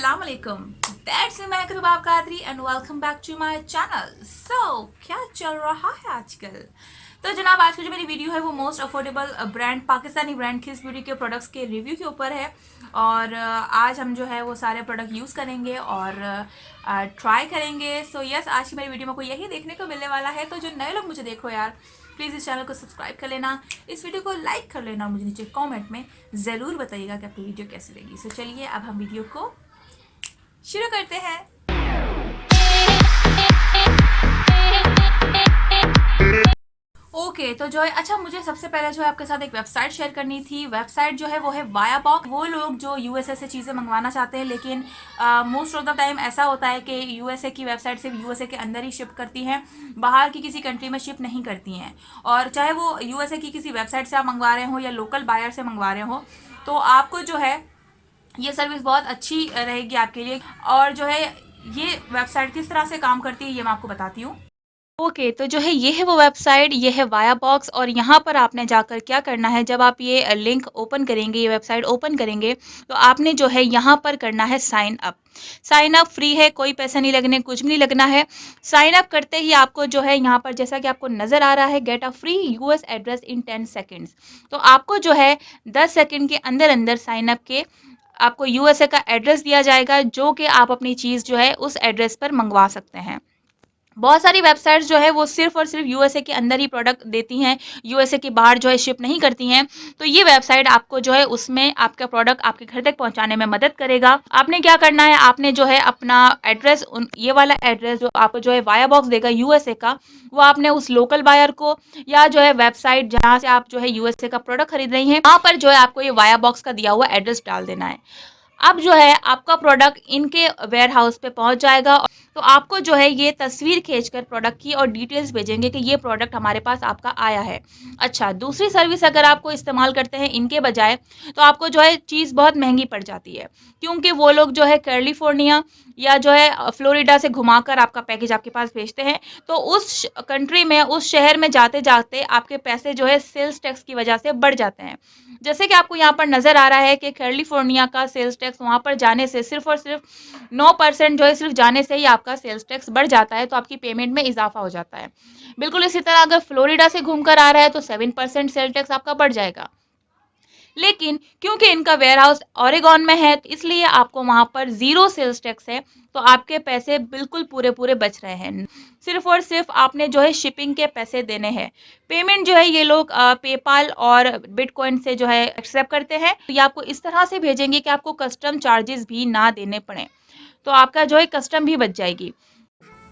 Assalamualaikum. That's me महकरूबाब Qadri and welcome back to my channel. क्या चल रहा है आजकल? तो जनाब आज की जो मेरी वीडियो है वो most affordable brand Pakistani brand किस ब्यूटी के प्रोडक्ट्स के रिव्यू के ऊपर है. और आज हम जो है वो सारे प्रोडक्ट यूज़ करेंगे और ट्राई करेंगे. सो यस, आज की मेरी वीडियो में को यही देखने को मिलने वाला है. तो जो नए लोग मुझे देखो यार, प्लीज़ इस चैनल को सब्सक्राइब कर लेना, इस वीडियो को लाइक कर लेना और मुझे नीचे कमेंट में ज़रूर बताइएगा कि आपकी वीडियो कैसी लगी. सो चलिए अब हम वीडियो को शुरू करते हैं. ओके तो जो है अच्छा, मुझे सबसे पहले जो है आपके साथ एक वेबसाइट शेयर करनी थी. वेबसाइट जो है वो है वायाबॉक्स. वो लोग जो यूएसए से चीज़ें मंगवाना चाहते हैं, लेकिन मोस्ट ऑफ द टाइम ऐसा होता है कि यूएसए की वेबसाइट सिर्फ यूएसए के अंदर ही शिप करती हैं, बाहर की किसी कंट्री में शिप नहीं करती हैं. और चाहे वो यूएसए की किसी वेबसाइट से आप मंगवा रहे हो या लोकल बायर से मंगवा रहे हो, तो आपको जो है ये सर्विस बहुत अच्छी रहेगी आपके लिए. और जो है ये वेबसाइट किस तरह से काम करती है ये मैं आपको बताती हूँ. ओके तो जो है ये है वो वेबसाइट, ये है वायाबॉक्स. और यहाँ पर आपने जाकर क्या करना है, जब आप ये लिंक ओपन करेंगे, ये वेबसाइट ओपन करेंगे, तो आपने जो है यहाँ पर करना है sign up. Sign up free है, कोई पैसा नहीं लगने, कुछ भी नहीं लगना है. साइन अप करते ही आपको जो है यहाँ पर जैसा कि आपको नज़र आ रहा है, get a free US address in 10 seconds. तो आपको जो है 10 सेकेंड के अंदर अंदर साइन अप के आपको यूएसए का एड्रेस दिया जाएगा, जो कि आप अपनी चीज़ जो है उस एड्रेस पर मंगवा सकते हैं. बहुत सारी वेबसाइट्स जो है वो सिर्फ और सिर्फ यूएसए के अंदर ही प्रोडक्ट देती हैं, यूएसए के बाहर जो है शिप नहीं करती हैं. तो ये वेबसाइट आपको जो है उसमें आपका प्रोडक्ट आपके घर तक पहुंचाने में मदद करेगा. आपने क्या करना है, आपने जो है अपना एड्रेस, ये वाला एड्रेस जो आपको जो है वायाबॉक्स देगा यूएसए का, वो आपने उस लोकल बायर को या जो है वेबसाइट जहाँ से आप जो है यूएसए का प्रोडक्ट खरीद रही हैं, वहाँ पर जो है आपको ये वायाबॉक्स का दिया हुआ एड्रेस डाल देना है. अब जो है आपका प्रोडक्ट इनके वेयर हाउस पे पहुंच जाएगा. तो आपको जो है ये तस्वीर खींचकर प्रोडक्ट की और डिटेल्स भेजेंगे कि ये प्रोडक्ट हमारे पास आपका आया है. अच्छा, दूसरी सर्विस अगर आपको इस्तेमाल करते हैं इनके बजाय, तो आपको जो है चीज़ बहुत महंगी पड़ जाती है, क्योंकि वो लोग जो है कैलिफोर्निया या जो है फ्लोरिडा से घुमाकर आपका पैकेज आपके पास भेजते हैं. तो उस कंट्री में, उस शहर में जाते जाते आपके पैसे जो है सेल्स टैक्स की वजह से बढ़ जाते हैं. जैसे कि आपको यहाँ पर नज़र आ रहा है कि कैलिफोर्निया का सेल्स टैक्स वहाँ पर जाने से सिर्फ और सिर्फ 9% जो है, सिर्फ जाने से ही आपका सेल्स टैक्स बढ़ जाता है. तो आपकी पेमेंट में इजाफा हो जाता है. बिल्कुल इसी तरह अगर फ्लोरिडा से घूमकर आ रहा है तो 7% सेल्स टैक्स आपका बढ़ जाएगा. लेकिन क्योंकि इनका वेयर हाउस ओरेगॉन में है, इसलिए आपको वहां पर जीरो सेल्स टैक्स है. तो आपके पैसे बिल्कुल पूरे पूरे बच रहे हैं. सिर्फ और सिर्फ आपने जो है शिपिंग के पैसे देने हैं. पेमेंट जो है ये लोग पेपाल और बिटकॉइन से जो है एक्सेप्ट करते हैं. तो ये आपको इस तरह से भेजेंगे कि आपको कस्टम चार्जेस भी ना देने पड़े. तो आपका जो है कस्टम भी बच जाएगी.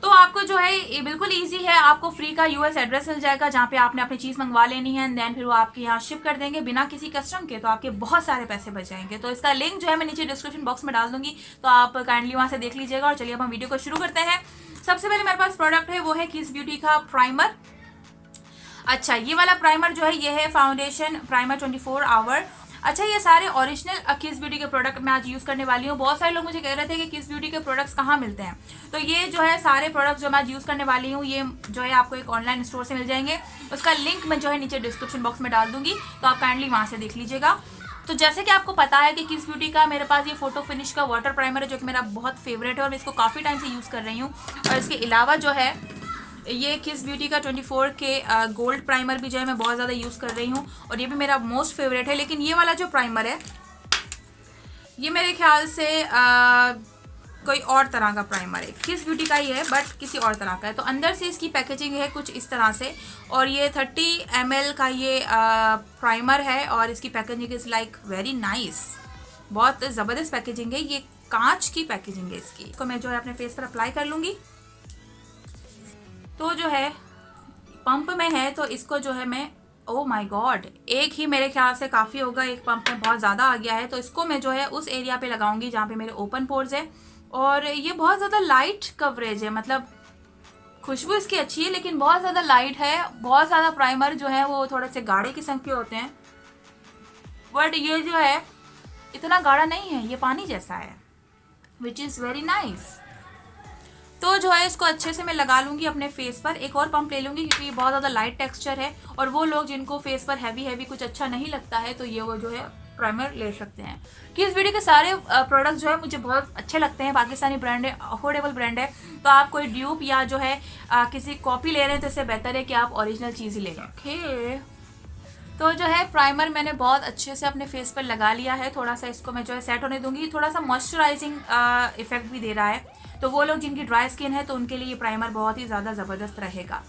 तो आपको जो है ये बिल्कुल इजी है, आपको फ्री का यूएस एड्रेस मिल जाएगा जहाँ पे आपने अपनी चीज़ मंगवा लेनी है, एंड देन फिर वो आपके यहाँ शिप कर देंगे बिना किसी कस्टम के. तो आपके बहुत सारे पैसे बच जाएंगे. तो इसका लिंक जो है मैं नीचे डिस्क्रिप्शन बॉक्स में डाल दूंगी, तो आप काइंडली वहाँ से देख लीजिएगा. और चलिए अब हम वीडियो को शुरू करते हैं. सबसे पहले मेरे पास प्रोडक्ट है वो है किस ब्यूटी का प्राइमर. अच्छा, ये वाला प्राइमर जो है ये है फाउंडेशन प्राइमर 24 आवर. अच्छा, ये सारे ओरिजिनल किस ब्यूटी के प्रोडक्ट मैं आज यूज़ करने वाली हूँ. बहुत सारे लोग मुझे कह रहे थे कि किस ब्यूटी के प्रोडक्ट्स कहाँ मिलते हैं. तो ये जो है सारे प्रोडक्ट्स जो मैं आज यूज़ करने वाली हूँ, ये जो है आपको एक ऑनलाइन स्टोर से मिल जाएंगे. उसका लिंक मैं जो है नीचे डिस्क्रिप्शन बॉक्स में डाल दूंगी, तो आप काइंडली वहाँ से देख लीजिएगा. तो जैसे कि आपको पता है कि किस ब्यूटी का मेरे पास ये फोटो फिनिश का वाटर प्राइमर है, जो कि मेरा बहुत फेवरेट है और मैं इसको काफ़ी टाइम से यूज़ कर रही हूँ. और इसके अलावा जो है ये किस ब्यूटी का 24 के गोल्ड प्राइमर भी जो है मैं बहुत ज़्यादा यूज़ कर रही हूँ, और ये भी मेरा मोस्ट फेवरेट है. लेकिन ये वाला जो प्राइमर है ये मेरे ख्याल से कोई और तरह का प्राइमर है. किस ब्यूटी का ही है बट किसी और तरह का है. तो अंदर से इसकी पैकेजिंग है कुछ इस तरह से, और ये 30 ml का ये प्राइमर है, और इसकी packaging is like very nice. बहुत ज़बरदस्त पैकेजिंग है, ये कांच की पैकेजिंग है इसकी. इसको मैं जो है अपने फेस पर अप्लाई कर लूँगी. तो जो है पंप में है, तो इसको जो है मैं, ओ माय गॉड, एक ही मेरे ख्याल से काफ़ी होगा, एक पंप में बहुत ज़्यादा आ गया है. तो इसको मैं जो है उस एरिया पे लगाऊंगी जहाँ पे मेरे ओपन पोर्स है. और ये बहुत ज़्यादा लाइट कवरेज है, मतलब खुशबू इसकी अच्छी है लेकिन बहुत ज़्यादा लाइट है. बहुत ज़्यादा प्राइमर जो है वो थोड़े से गाढ़े किस्म के होते हैं, बट ये जो है इतना गाढ़ा नहीं है, ये पानी जैसा है, विच इज़ वेरी नाइस. तो जो है इसको अच्छे से मैं लगा लूँगी अपने फेस पर. एक और पंप ले लूँगी क्योंकि ये बहुत ज़्यादा लाइट टेक्सचर है, और वो लोग जिनको फेस पर हैवी हैवी कुछ अच्छा नहीं लगता है, तो ये वो जो है प्राइमर ले सकते हैं। किस ब्यूटी के सारे प्रोडक्ट्स जो है मुझे बहुत अच्छे लगते हैं, पाकिस्तानी ब्रांड है, अफोर्डेबल ब्रांड है। तो आप कोई ड्यूप या जो है किसी कॉपी ले रहे हैं तो इससे बेहतर है कि आप ओरिजिनल चीज़ ही ले लें। ओके, तो जो है प्राइमर मैंने बहुत अच्छे से अपने फेस पर लगा लिया है। थोड़ा सा इसको मैं जो है सेट होने दूंगी। थोड़ा सा मॉइस्चराइजिंग इफेक्ट भी दे रहा है, तो वो लोग जिनकी ड्राई स्किन है तो उनके लिए ये प्राइमर बहुत ही ज़्यादा ज़बरदस्त रहेगा।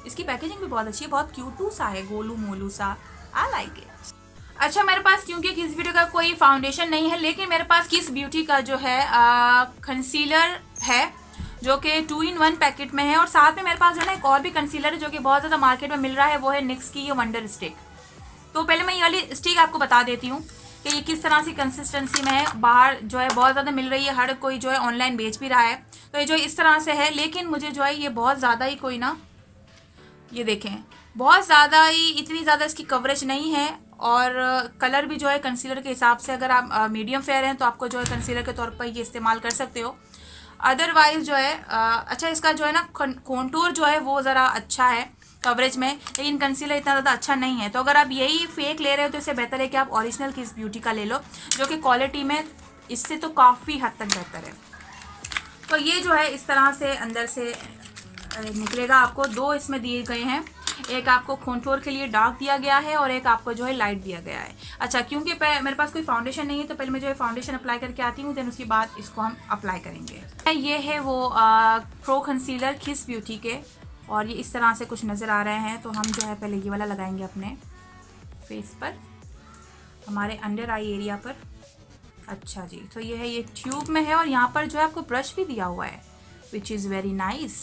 इसकी पैकेजिंग भी बहुत अच्छी है, बहुत क्यूटू सा है, गोलू मोलू सा। आई लाइक इट। अच्छा, मेरे पास क्योंकि किस ब्यूटी का कोई फाउंडेशन नहीं है, लेकिन मेरे पास किस ब्यूटी का जो है कंसीलर है जो कि 2 in 1 पैकेट में है। और साथ में मेरे पास जो है ना एक और भी कंसीलर है जो कि बहुत ज़्यादा मार्केट में मिल रहा है, वो है निक्स की ये वंडर स्टिक। तो पहले मैं ये वाली स्टिक आपको बता देती हूँ कि ये किस तरह से कंसिस्टेंसी में है। बाहर जो है बहुत ज़्यादा मिल रही है, हर कोई जो है ऑनलाइन बेच भी रहा है। तो ये जो इस तरह से है, लेकिन मुझे जो है ये बहुत ज़्यादा ही कोई ना, ये देखें, बहुत ज़्यादा ही इतनी ज़्यादा इसकी कवरेज नहीं है। और कलर भी जो है कंसीलर के हिसाब से, अगर आप मीडियम फेयर हैं तो आपको जो है कंसीलर के तौर पर ये इस्तेमाल कर सकते हो। अदरवाइज जो है अच्छा, इसका जो है ना कॉन्टूर जो है वो ज़रा अच्छा है कवरेज में, लेकिन कंसीलर इतना ज़्यादा अच्छा नहीं है। तो अगर आप यही फेक ले रहे हो तो इससे बेहतर है कि आप ओरिजिनल किस ब्यूटी का ले लो, जो कि क्वालिटी में इससे तो काफ़ी हद तक बेहतर है। तो ये जो है इस तरह से अंदर से निकलेगा। आपको 2 इसमें दिए गए हैं, एक आपको कॉन्टूर के लिए डार्क दिया गया है और एक आपको जो है लाइट दिया गया है। अच्छा, क्योंकि मेरे पास कोई फाउंडेशन नहीं है तो पहले मैं जो है फाउंडेशन अप्लाई करके आती हूँ, देन उसके बाद इसको हम अप्लाई करेंगे। ये है वो प्रो कंसीलर किस ब्यूटी के, और ये इस तरह से कुछ नज़र आ रहे हैं। तो हम जो है पहले ये वाला लगाएंगे अपने फेस पर, हमारे अंडर आई एरिया पर। अच्छा जी, तो ये है, ये ट्यूब में है और यहाँ पर जो है आपको ब्रश भी दिया हुआ है, विच is very nice.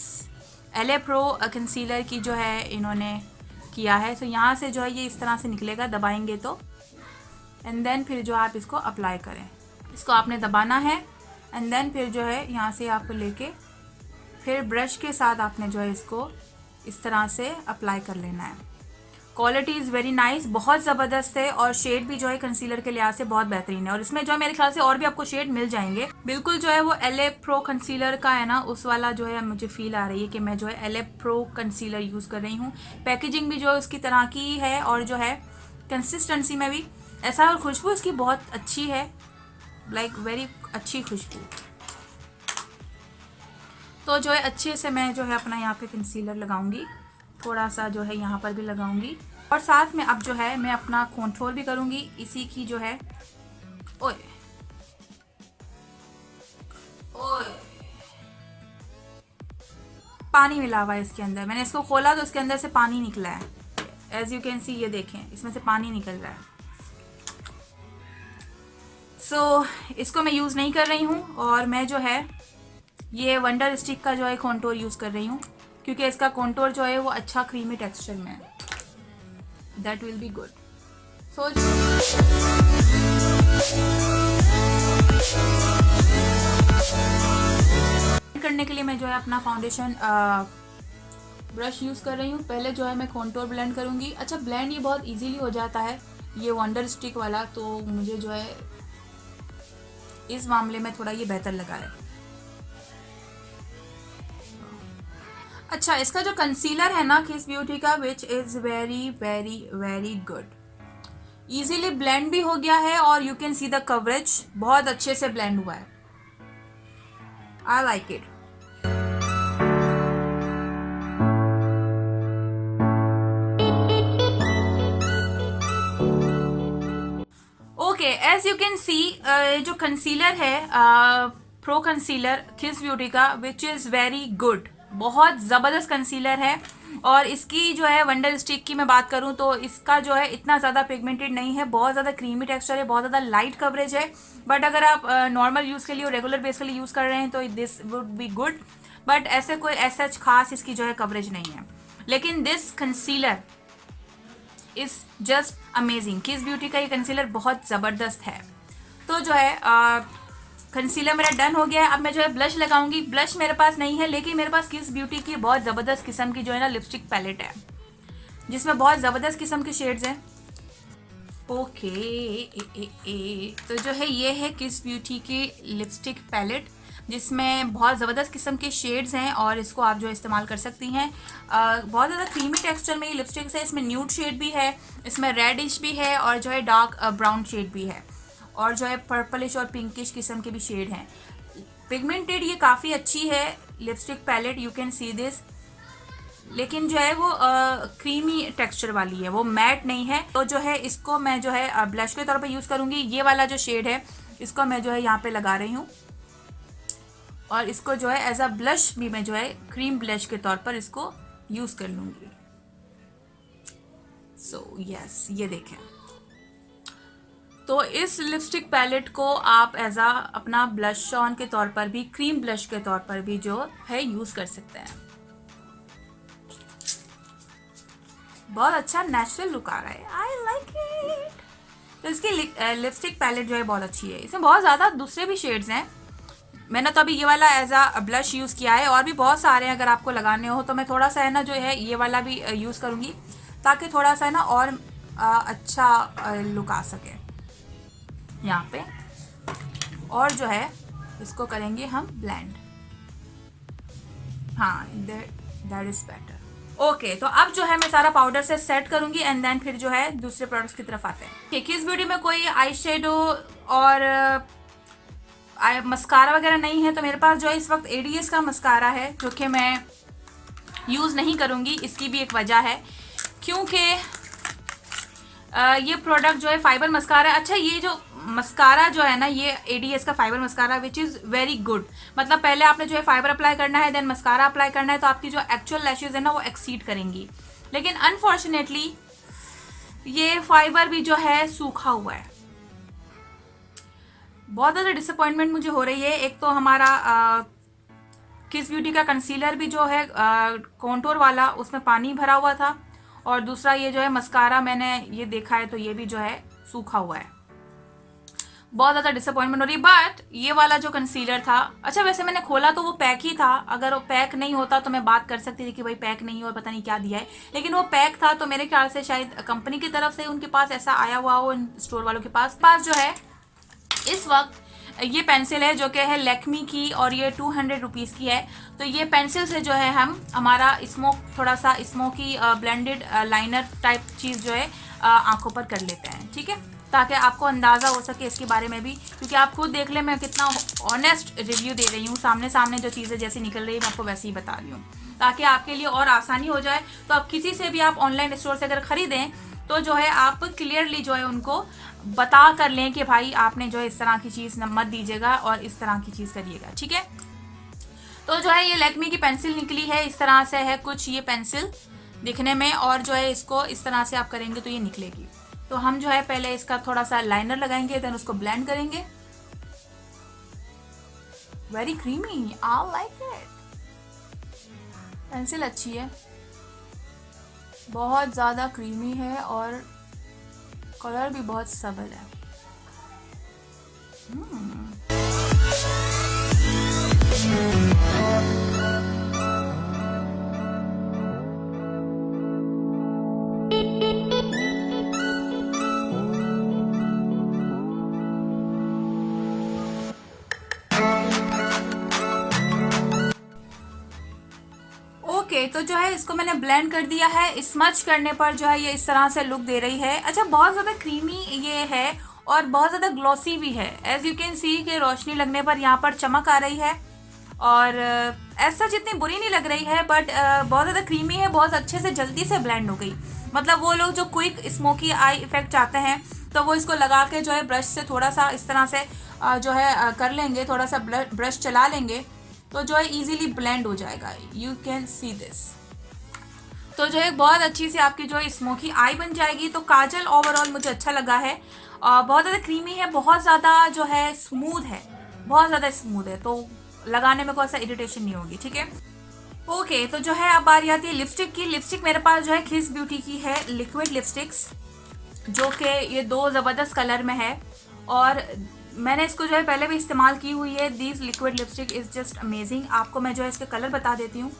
LA pro concealer की जो है इन्होंने किया है। तो यहाँ से जो है ये इस तरह से निकलेगा, दबाएंगे तो, एंड देन फिर जो आप इसको अप्लाई करें, इसको आपने दबाना है एंड देन फिर जो है यहाँ से आपको लेके फिर ब्रश के साथ आपने जो है इसको इस तरह से अप्लाई कर लेना है। क्वालिटी इज़ वेरी नाइस, बहुत ज़बरदस्त है और शेड भी जो है कंसीलर के लिहाज से बहुत बेहतरीन है। और इसमें जो है मेरे ख्याल से और भी आपको शेड मिल जाएंगे। बिल्कुल जो है वो LA प्रो कंसीलर का है ना, उस वाला जो है मुझे फील आ रही है कि मैं जो है LA प्रो कंसीलर यूज़ कर रही हूँ। पैकेजिंग भी जो है उसकी तरह की है और जो है कंसिस्टेंसी में भी ऐसा, और खुशबू इसकी बहुत अच्छी है, लाइक वेरी अच्छी खुशबू। तो जो है अच्छे से मैं जो है अपना यहाँ पे कंसीलर लगाऊंगी, थोड़ा सा जो है यहाँ पर भी लगाऊंगी, और साथ में अब जो है मैं अपना कॉन्टूर भी करूँगी इसी की जो है। ओए ओए, पानी मिला हुआ है इसके अंदर, मैंने इसको खोला तो इसके अंदर से पानी निकला है। एज यू कैन सी, ये देखें, इसमें से पानी निकल रहा है। सो इसको मैं यूज़ नहीं कर रही हूँ और मैं जो है ये वंडर स्टिक का जो है कॉन्टूर यूज़ कर रही हूँ, क्योंकि इसका कॉन्टूर जो है वो अच्छा क्रीमी टेक्सचर में है। That will be good. So करने के लिए मैं जो है अपना फाउंडेशन ब्रश यूज़ कर रही हूँ। पहले जो है मैं कॉन्टूर ब्लेंड करूँगी। अच्छा, ब्लेंड ये बहुत इजीली हो जाता है ये वंडर स्टिक वाला, तो मुझे जो है इस मामले में थोड़ा ये बेहतर लगा है। अच्छा, इसका जो कंसीलर है ना किस ब्यूटी का, which is very very very good, easily blend भी हो गया है और you can see the coverage, बहुत अच्छे से ब्लेंड हुआ है। I like it. Okay, as you can see जो कंसीलर है प्रो कंसीलर किस ब्यूटी का, विच इज़ वेरी गुड, बहुत ज़बरदस्त कंसीलर है। और इसकी जो है वंडर स्टिक की मैं बात करूं तो इसका जो है इतना ज़्यादा पिगमेंटेड नहीं है, बहुत ज़्यादा क्रीमी टेक्सचर है, बहुत ज़्यादा लाइट कवरेज है। बट अगर आप नॉर्मल यूज़ के लिए और रेगुलर बेस के लिए यूज़ कर रहे हैं तो this would be good, but ऐसे कोई ऐसा खास इसकी जो है कवरेज नहीं है। लेकिन this concealer is just amazing. किस ब्यूटी का ये कंसीलर बहुत ज़बरदस्त है। तो जो है कंसीलर मेरा डन हो गया है। अब मैं जो है ब्लश लगाऊंगी। ब्लश मेरे पास नहीं है, लेकिन मेरे पास किस ब्यूटी की बहुत ज़बरदस्त किस्म की जो है ना लिपस्टिक पैलेट है, जिसमें बहुत ज़बरदस्त किस्म के शेड्स हैं। ओके तो जो है ये है किस ब्यूटी की लिपस्टिक पैलेट। जिसमें बहुत ज़बरदस्त किस्म के शेड्स हैं और इसको आप जो है इस्तेमाल कर सकती हैं। बहुत ज़्यादा क्रीमी टेक्सचर में ये लिपस्टिक्स है। इसमें न्यूड शेड भी है, इसमें रेडिश भी है और जो है डार्क ब्राउन शेड भी है और जो है पर्पलिश और पिंकिश किस्म के भी शेड हैं। पिगमेंटेड ये काफ़ी अच्छी है lipstick palette, you can see this. लेकिन जो है वो क्रीमी टेक्सचर वाली है, वो मैट नहीं है। तो जो है इसको मैं जो है ब्लश के तौर पे यूज़ करूँगी। ये वाला जो शेड है इसको मैं जो है यहाँ पे लगा रही हूँ और इसको जो है एज अ ब्लश भी मैं जो है क्रीम ब्लश के तौर पर इसको यूज़ कर लूँगी। सो यस, ये देखें। तो इस लिपस्टिक पैलेट को आप एज अ अपना ब्लश ऑन के तौर पर भी, क्रीम ब्लश के तौर पर भी जो है यूज़ कर सकते हैं। बहुत अच्छा नेचुरल लुक आ रहा है, आई लाइक इट। तो इसकी लिपस्टिक पैलेट जो है बहुत अच्छी है। इसमें बहुत ज़्यादा दूसरे भी शेड्स हैं। मैंने तो अभी ये वाला एज अ ब्लश यूज़ किया है और भी बहुत सारे हैं। अगर आपको लगाने हो तो मैं थोड़ा सा है ना जो है ये वाला भी यूज़ करूँगी ताकि थोड़ा सा है ना और अच्छा लुक आ सके यहाँ पे। और जो है इसको करेंगे हम ब्लेंड। हाँ, दैट इज़ बेटर। ओके, तो अब जो है मैं सारा पाउडर से सेट करूंगी एंड देन फिर जो है दूसरे प्रोडक्ट्स की तरफ आते हैं। किस ब्यूटी में कोई आई शेडो और मस्कारा वगैरह नहीं है, तो मेरे पास जो है इस वक्त एडीएस का मस्कारा है जो कि मैं यूज़ नहीं करूंगी। इसकी भी एक वजह है क्योंकि ये प्रोडक्ट जो है फाइबर मस्कारा है। अच्छा, ये जो मस्कारा जो है ना, ये एडीएस का fibre mascara which is very good. मतलब पहले आपने जो है फाइबर अप्लाई करना है, देन मस्कारा अप्लाई करना है, तो आपकी जो एक्चुअल लैशेज है ना वो एक्सीड करेंगी। लेकिन अनफॉर्चुनेटली ये फाइबर भी जो है सूखा हुआ है। बहुत ज़्यादा डिसअपॉइंटमेंट मुझे हो रही है। एक तो हमारा किस ब्यूटी का कंसीलर भी जो है कॉन्टोर वाला, उसमें पानी भरा हुआ था और दूसरा ये जो है मस्कारा मैंने ये देखा है तो ये भी जो है सूखा हुआ है। बहुत ज़्यादा डिसअपॉइंटमेंट हो रही है। बट ये वाला जो कंसीलर था, अच्छा वैसे मैंने खोला तो वो पैक ही था। अगर वो पैक नहीं होता तो मैं बात कर सकती थी कि भाई पैक नहीं और पता नहीं क्या दिया है, लेकिन वो पैक था तो मेरे ख्याल से शायद कंपनी की तरफ से उनके पास ऐसा आया हुआ हो, स्टोर वालों के पास जो है इस वक्त ये पेंसिल है जो कि है लैक्मी की और ये 200 रुपीज़ की है। तो ये पेंसिल से जो है हम हमारा स्मोक, थोड़ा सा स्मोकी ब्लेंडेड लाइनर टाइप चीज़ जो है आंखों पर कर लेते हैं, ठीक है, ताकि आपको अंदाज़ा हो सके इसके बारे में भी। क्योंकि आप खुद देख लें मैं कितना ऑनेस्ट रिव्यू दे रही हूँ, सामने सामने जो चीज़ें जैसी निकल रही है मैं आपको वैसे ही बता रही हूँ, ताकि आपके लिए और आसानी हो जाए। तो आप किसी से भी आप ऑनलाइन स्टोर से अगर ख़रीदें तो जो है आप क्लियरली जो है उनको बता कर लें कि भाई आपने जो है इस तरह की चीज़ मत दीजिएगा और इस तरह की चीज़ करिएगा, ठीक है। तो जो है ये लैक्मी की पेंसिल निकली है, इस तरह से है कुछ ये पेंसिल दिखने में, और जो है इसको इस तरह से आप करेंगे तो ये निकलेगी। तो हम जो है पहले इसका थोड़ा सा लाइनर लगाएंगे, देन उसको ब्लेंड करेंगे। Very creamy, I like it. Pencil अच्छी है, बहुत ज़्यादा क्रीमी है और कलर भी बहुत सबल है। ओके, तो जो है इसको मैंने ब्लेंड कर दिया है। स्मच करने पर जो है ये इस तरह से लुक दे रही है। अच्छा, बहुत ज़्यादा क्रीमी ये है और बहुत ज़्यादा ग्लॉसी भी है। एज यू कैन सी कि रोशनी लगने पर यहाँ पर चमक आ रही है और ऐसा जितनी बुरी नहीं लग रही है, बट बहुत ज़्यादा क्रीमी है, बहुत अच्छे से जल्दी से ब्लेंड हो गई। मतलब वो लोग जो क्विक स्मोकी आई इफेक्ट चाहते हैं तो वो इसको लगा के जो है ब्रश से थोड़ा सा इस तरह से जो है कर लेंगे, थोड़ा सा ब्रश चला लेंगे तो जो है इजीली ब्लेंड हो जाएगा। You can see this. तो जो है बहुत अच्छी सी आपकी जो है स्मोकी आई बन जाएगी। तो काजल ओवरऑल मुझे अच्छा लगा है। बहुत ज़्यादा क्रीमी है, बहुत ज़्यादा जो है स्मूथ है, बहुत ज़्यादा स्मूथ है, तो लगाने में कोई ऐसा इरिटेशन नहीं होगी, ठीक है। ओके, तो जो है अब बारी आती है लिपस्टिक की। लिपस्टिक मेरे पास जो है किस ब्यूटी की है लिक्विड लिपस्टिक्स, जो कि ये दो ज़बरदस्त कलर में है और मैंने इसको जो है पहले भी इस्तेमाल की हुई है। This liquid lipstick is just amazing. आपको मैं जो है इसके कलर बता देती हूँ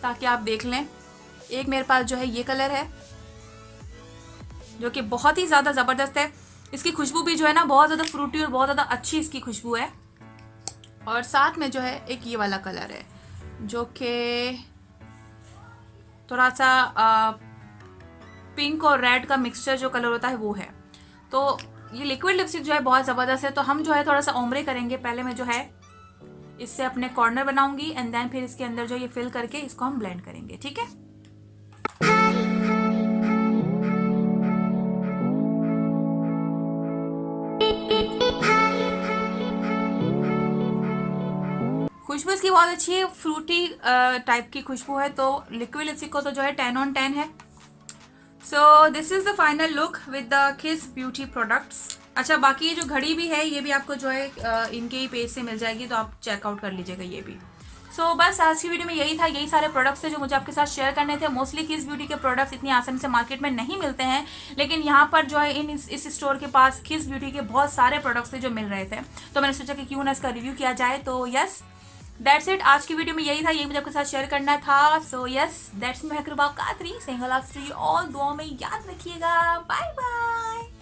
ताकि आप देख लें। एक मेरे पास जो है ये कलर है जो कि बहुत ही ज़्यादा ज़बरदस्त है। इसकी खुशबू भी जो है ना बहुत ज़्यादा फ्रूटी और बहुत ज़्यादा अच्छी इसकी खुशबू है। और साथ में जो है एक ये वाला कलर है जो कि थोड़ा सा पिंक और रेड का मिक्सचर जो कलर होता है वो है। तो ये लिक्विड लिपस्टिक जो है बहुत ज़बरदस्त है। तो हम जो है थोड़ा सा ओम्ब्रे करेंगे। पहले मैं जो है इससे अपने कॉर्नर बनाऊंगी एंड देन फिर इसके अंदर जो ये फिल करके इसको हम ब्लेंड करेंगे, ठीक है। खुशबू इसकी बहुत अच्छी है, फ्रूटी टाइप की खुशबू है। तो लिक्विड लिपस्टिक को तो जो है 10 on 10 है। So this is the final look with the किस ब्यूटी प्रोडक्ट्स। अच्छा, बाकी ये जो घड़ी भी है ये भी आपको जो है इनके ही पेज से मिल जाएगी, तो आप चेकआउट कर लीजिएगा ये भी। सो बस आज की वीडियो में यही था, यही सारे प्रोडक्ट्स थे जो मुझे आपके साथ शेयर करने थे। मोस्टली किस ब्यूटी के प्रोडक्ट्स इतनी आसानी से मार्केट में नहीं मिलते हैं, लेकिन यहाँ पर जो है इस स्टोर के पास किस ब्यूटी के बहुत सारे प्रोडक्ट्स थे जो मिल रहे थे। तो मैंने सोचा कि क्यों ना इसका रिव्यू किया जाए। तो यस, दैट्स इट। आज की वीडियो में यही था, यही मुझे आपके साथ शेयर करना था। सो यस, दैट्स मी हकरुबा Qadri saying I love you all. दुआ में याद रखिएगा। Bye bye.